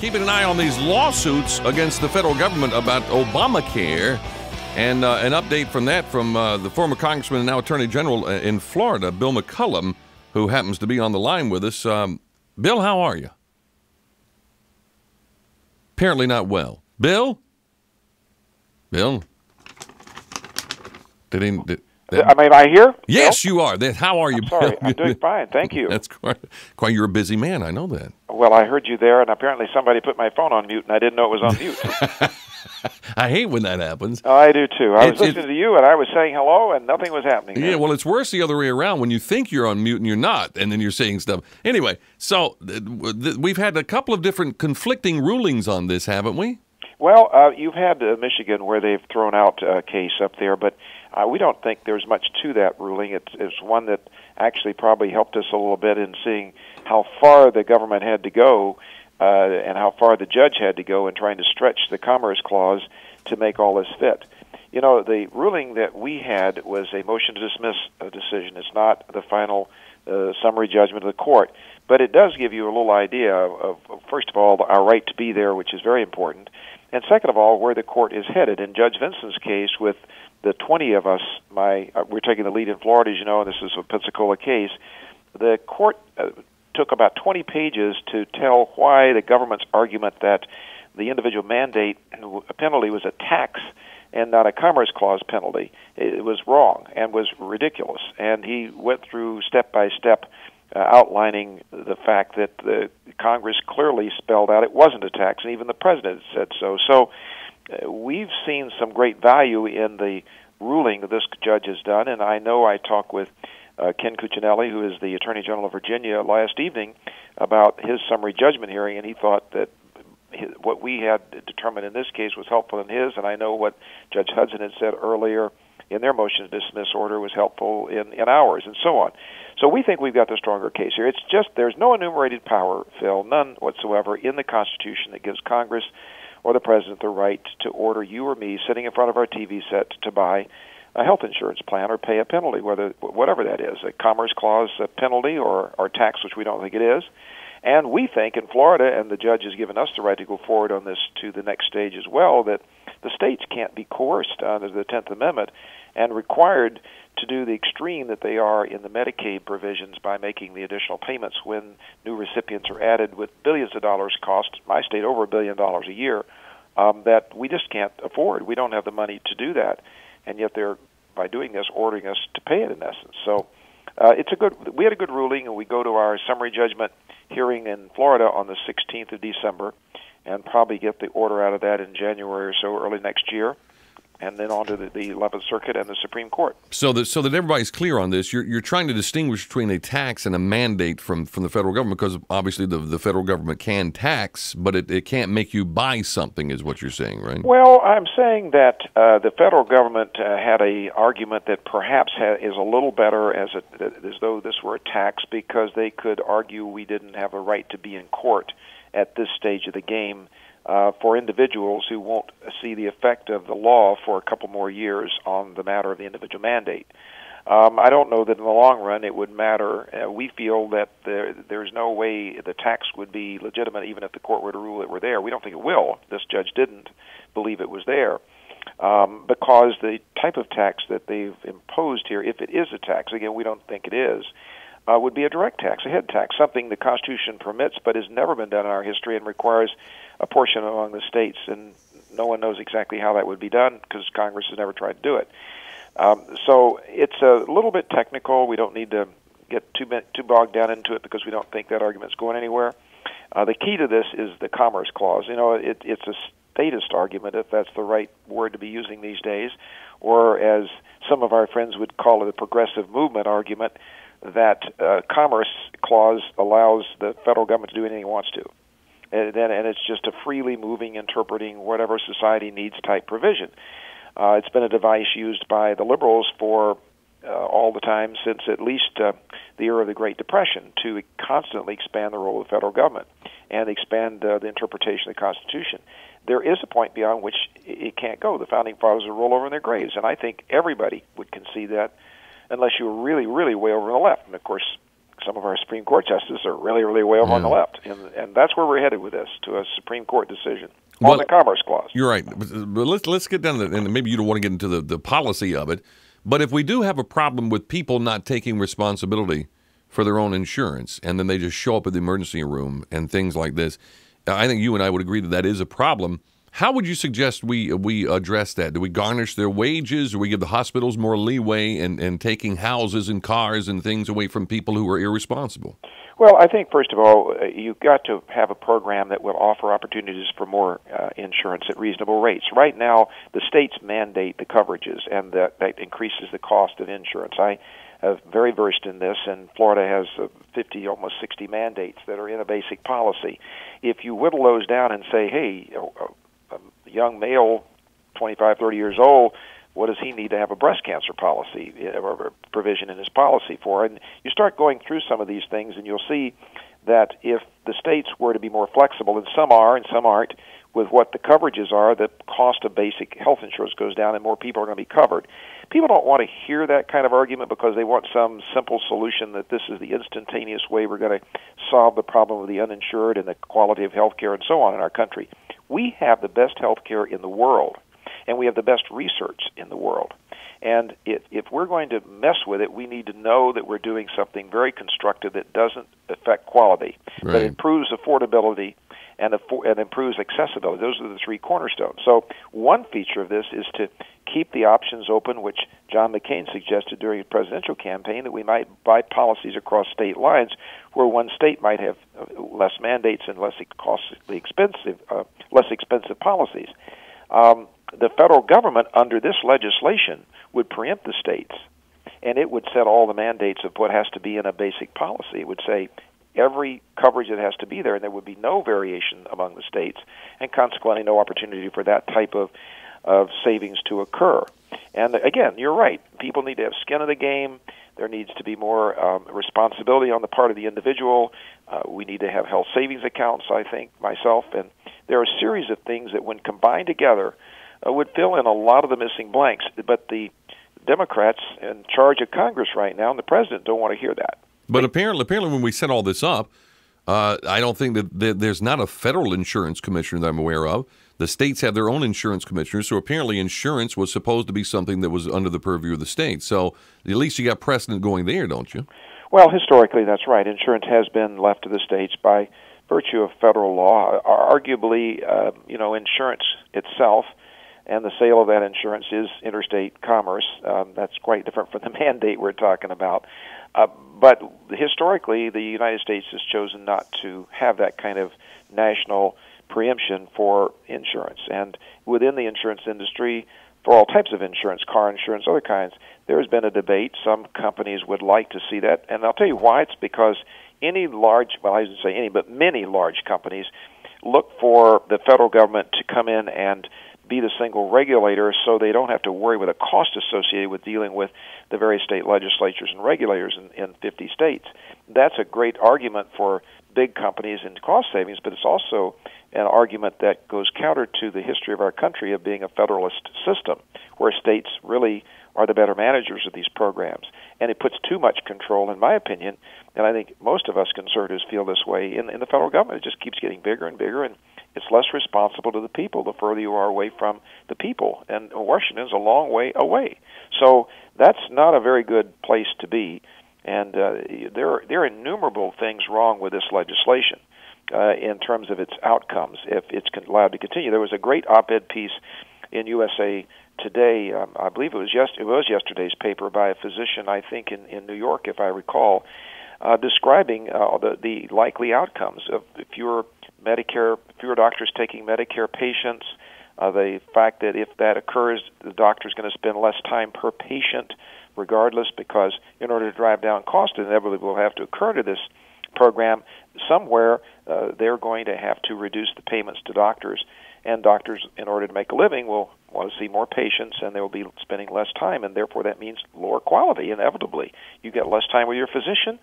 keeping an eye on these lawsuits against the federal government about Obamacare. And an update from that from the former Congressman and now Attorney General in Florida, Bill McCullum, who happens to be on the line with us. Bill, how are you? Apparently not well. Bill? Bill? Am I here? Yes, you are. How are you, I'm sorry. Bill? I'm doing fine. Thank you. That's quite you're a busy man. I know that. Well, I heard you there, and apparently somebody put my phone on mute, and I didn't know it was on mute. I hate when that happens. Oh, I do, too. I was listening to you, and I was saying hello, and nothing was happening there. Yeah, well, it's worse the other way around when you think you're on mute and you're not, and then you're saying stuff. Anyway, so we've had a couple of different conflicting rulings on this, haven't we? Well, you've had Michigan where they've thrown out a case up there, but we don't think there's much to that ruling. It's one that actually probably helped us a little bit in seeing how far the government had to go and how far the judge had to go in trying to stretch the Commerce Clause to make all this fit. You know, the ruling that we had was a motion to dismiss a decision. It's not the final summary judgment of the court, but it does give you a little idea of, first of all, our right to be there, which is very important, and second of all, where the court is headed. In Judge Vinson's case, with the 20 of us, we're taking the lead in Florida, as you know, and this is a Pensacola case, the court took about 20 pages to tell why the government's argument that the individual mandate penalty was a tax and not a Commerce Clause penalty, it was wrong and was ridiculous. And he went through step by step outlining the fact that the Congress clearly spelled out it wasn't a tax, and even the president said so. So we've seen some great value in the ruling that this judge has done, and I know I talked with Ken Cuccinelli, who is the Attorney General of Virginia, last evening about his summary judgment hearing, and he thought that what we had determined in this case was helpful in his, and I know what Judge Hudson had said earlier in their motion to dismiss order was helpful in ours, and so on. So we think we've got the stronger case here. It's just there's no enumerated power, Phil, none whatsoever in the Constitution that gives Congress or the President the right to order you or me sitting in front of our TV set to buy a health insurance plan or pay a penalty, whatever that is, a Commerce Clause penalty or tax, which we don't think it is. And we think in Florida, and the judge has given us the right to go forward on this to the next stage as well, that the states can't be coerced under the 10th Amendment and required to do the extreme that they are in the Medicaid provisions by making the additional payments when new recipients are added with billions of dollars cost, my state over $1 billion a year, that we just can't afford. We don't have the money to do that. And yet they're, by doing this, ordering us to pay it in essence. So we had a good ruling, and we go to our summary judgment hearing in Florida on the 16th of December and probably get the order out of that in January or so, early next year, and then on to the 11th Circuit and the Supreme Court. So that everybody's clear on this, you're trying to distinguish between a tax and a mandate from the federal government, because obviously the federal government can tax, but it can't make you buy something, is what you're saying, right? Well, I'm saying that the federal government had a argument that perhaps is a little better as though this were a tax, because they could argue we didn't have a right to be in court at this stage of the game for individuals who won't see the effect of the law for a couple more years on the matter of the individual mandate. I don't know that in the long run it would matter. We feel that there's no way the tax would be legitimate even if the court were to rule it were there. We don't think it will. This judge didn't believe it was there because the type of tax that they've imposed here, if it is a tax, again, we don't think it is, would be a direct tax, a head tax, something the Constitution permits but has never been done in our history and requires a portion among the states, and no one knows exactly how that would be done because Congress has never tried to do it. So it's a little bit technical. We don't need to get too bogged down into it because we don't think that argument's going anywhere. The key to this is the Commerce Clause. You know, it's a statist argument, if that's the right word to be using these days, or as some of our friends would call it, a progressive movement argument, that Commerce Clause allows the federal government to do anything it wants to. And it's just a freely moving, interpreting whatever society needs type provision. It's been a device used by the liberals for all the time since at least the era of the Great Depression to constantly expand the role of the federal government and expand the interpretation of the Constitution. There is a point beyond which it can't go. The Founding Fathers will roll over in their graves, and I think everybody would concede that unless you were really, really way over on the left. And, of course, some of our Supreme Court justices are really, really way over on the left. And that's where we're headed with this, to a Supreme Court decision on the Commerce Clause. You're right. But let's get down to that, and maybe you don't want to get into the policy of it, but if we do have a problem with people not taking responsibility for their own insurance, and then they just show up at the emergency room and things like this, I think you and I would agree that that is a problem. How would you suggest we address that? Do we garnish their wages? Do we give the hospitals more leeway in taking houses and cars and things away from people who are irresponsible? Well, I think, first of all, you've got to have a program that will offer opportunities for more insurance at reasonable rates. Right now, the states mandate the coverages, and that increases the cost of insurance. I am very versed in this, and Florida has 50, almost 60 mandates that are in a basic policy. If you whittle those down and say, hey, a young male, 25, 30 years old, what does he need to have a breast cancer policy or provision in his policy for? And you start going through some of these things, and you'll see that if the states were to be more flexible, and some are and some aren't, with what the coverages are, the cost of basic health insurance goes down and more people are going to be covered. People don't want to hear that kind of argument because they want some simple solution that this is the instantaneous way we're going to solve the problem of the uninsured and the quality of health care and so on in our country. We have the best health care in the world, and we have the best research in the world. And if we're going to mess with it, we need to know that we're doing something very constructive that doesn't affect quality, right, but improves affordability and improves accessibility. Those are the three cornerstones. So one feature of this is to keep the options open, which John McCain suggested during his presidential campaign, that we might buy policies across state lines where one state might have less mandates and less expensive policies. The federal government, under this legislation, would preempt the states, and it would set all the mandates of what has to be in a basic policy. It would say every coverage that has to be there, and there would be no variation among the states, and consequently no opportunity for that type of savings to occur. And again, you're right. People need to have skin in the game. There needs to be more responsibility on the part of the individual. We need to have health savings accounts, I think, myself. And there are a series of things that, when combined together, would fill in a lot of the missing blanks. But the Democrats in charge of Congress right now and the president don't want to hear that. But apparently when we set all this up, I don't think that there's not a federal insurance commissioner that I'm aware of. The states have their own insurance commissioners, so apparently insurance was supposed to be something that was under the purview of the states. So at least you got precedent going there, don't you? Well, historically, that's right. Insurance has been left to the states by virtue of federal law. Arguably, insurance itself and the sale of that insurance is interstate commerce. That's quite different from the mandate we're talking about. But historically, the United States has chosen not to have that kind of national preemption for insurance. And within the insurance industry, for all types of insurance, car insurance, other kinds, there has been a debate. Some companies would like to see that. And I'll tell you why. It's because many large companies look for the federal government to come in and be the single regulator, so they don't have to worry with a cost associated with dealing with the various state legislatures and regulators in 50 states. That's a great argument for big companies and cost savings, but it's also an argument that goes counter to the history of our country of being a federalist system, where states really are the better managers of these programs. And it puts too much control, in my opinion, and I think most of us conservatives feel this way, in the federal government. It just keeps getting bigger and bigger, and it's less responsible to the people the further you are away from the people. And Washington's a long way away. So that's not a very good place to be. And there are innumerable things wrong with this legislation in terms of its outcomes if it's allowed to continue. There was a great op-ed piece in USA Today, I believe it was yesterday's paper, by a physician, I think, in New York, if I recall, describing the likely outcomes of fewer doctors taking Medicare patients, the fact that if that occurs, the doctor's going to spend less time per patient regardless, because in order to drive down cost, inevitably will have to occur to this program. Somewhere they're going to have to reduce the payments to doctors, and doctors, in order to make a living, will want to see more patients, and they will be spending less time, and therefore that means lower quality, inevitably. You get less time with your physician,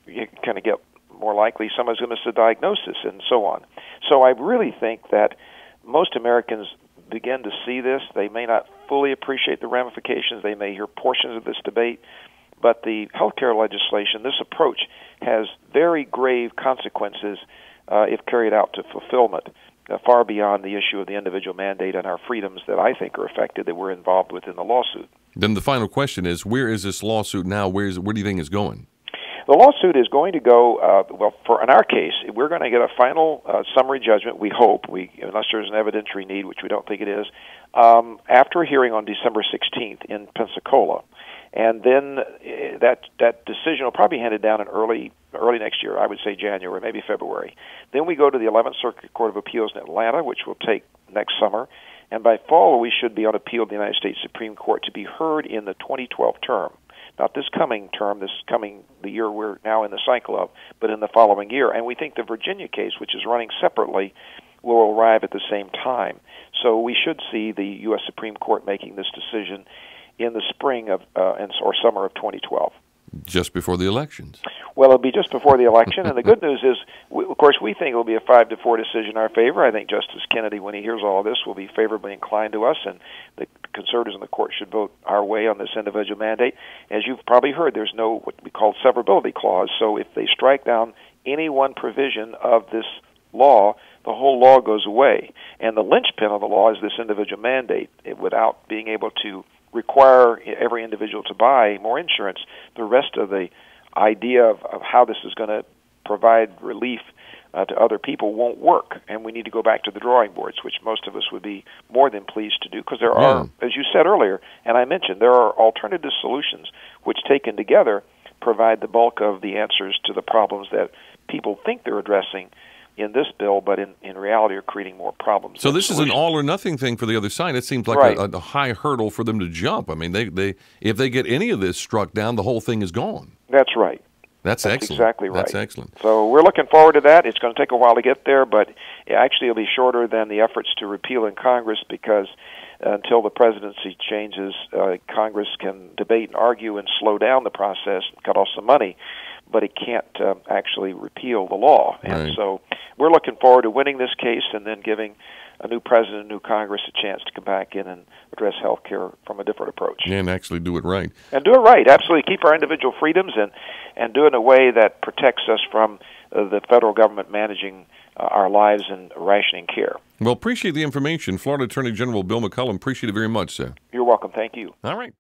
you're going to get more likely someone's going to miss a diagnosis, and so on. So I really think that most Americans begin to see this. They may not fully appreciate the ramifications. They may hear portions of this debate, But the healthcare legislation, this approach, has very grave consequences if carried out to fulfillment, far beyond the issue of the individual mandate and our freedoms that I think are affected that we're involved with in the lawsuit. Then the final question is, where is this lawsuit now? Where do you think it's going? The lawsuit is going to go, in our case, we're going to get a final summary judgment, we hope, unless there's an evidentiary need, which we don't think it is, after a hearing on December 16th in Pensacola. And then that decision will probably be handed down in early next year, I would say January, maybe February. Then we go to the 11th Circuit Court of Appeals in Atlanta, which will take next summer. And by fall, we should be on appeal to the United States Supreme Court to be heard in the 2012 term. Not this coming term, the year we're now in the cycle of, but in the following year. And we think the Virginia case, which is running separately, will arrive at the same time. So we should see the U.S. Supreme Court making this decision in the spring of or summer of 2012. Just before the elections. Well, it'll be just before the election, and the good news is, of course, we think it will be a 5-4 decision in our favor. I think Justice Kennedy, when he hears all of this, will be favorably inclined to us, and the conservatives in the court should vote our way on this individual mandate. As you've probably heard, there's no what we call severability clause, so if they strike down any one provision of this law, the whole law goes away. And the linchpin of the law is this individual mandate. Without being able to require every individual to buy more insurance, the rest of the idea of how this is going to provide relief to other people won't work, and we need to go back to the drawing boards, which most of us would be more than pleased to do, because there are, as you said earlier, and I mentioned, there are alternative solutions which, taken together, provide the bulk of the answers to the problems that people think they're addressing in this bill, but in reality are creating more problems. So this is an all-or-nothing thing for the other side. It seems like a high hurdle for them to jump. I mean, if they get any of this struck down, the whole thing is gone. That's right. That's excellent. Exactly right. That's excellent. So we're looking forward to that. It's going to take a while to get there, but actually it'll be shorter than the efforts to repeal in Congress, because until the presidency changes, Congress can debate and argue and slow down the process, cut off some money, but it can't actually repeal the law. And so we're looking forward to winning this case and then giving a new president, a new Congress, a chance to come back in and address health care from a different approach. And actually do it right. And do it right, absolutely. Keep our individual freedoms and do it in a way that protects us from the federal government managing our lives and rationing care. Well, appreciate the information. Florida Attorney General Bill McCollum, appreciate it very much, sir. You're welcome. Thank you. All right.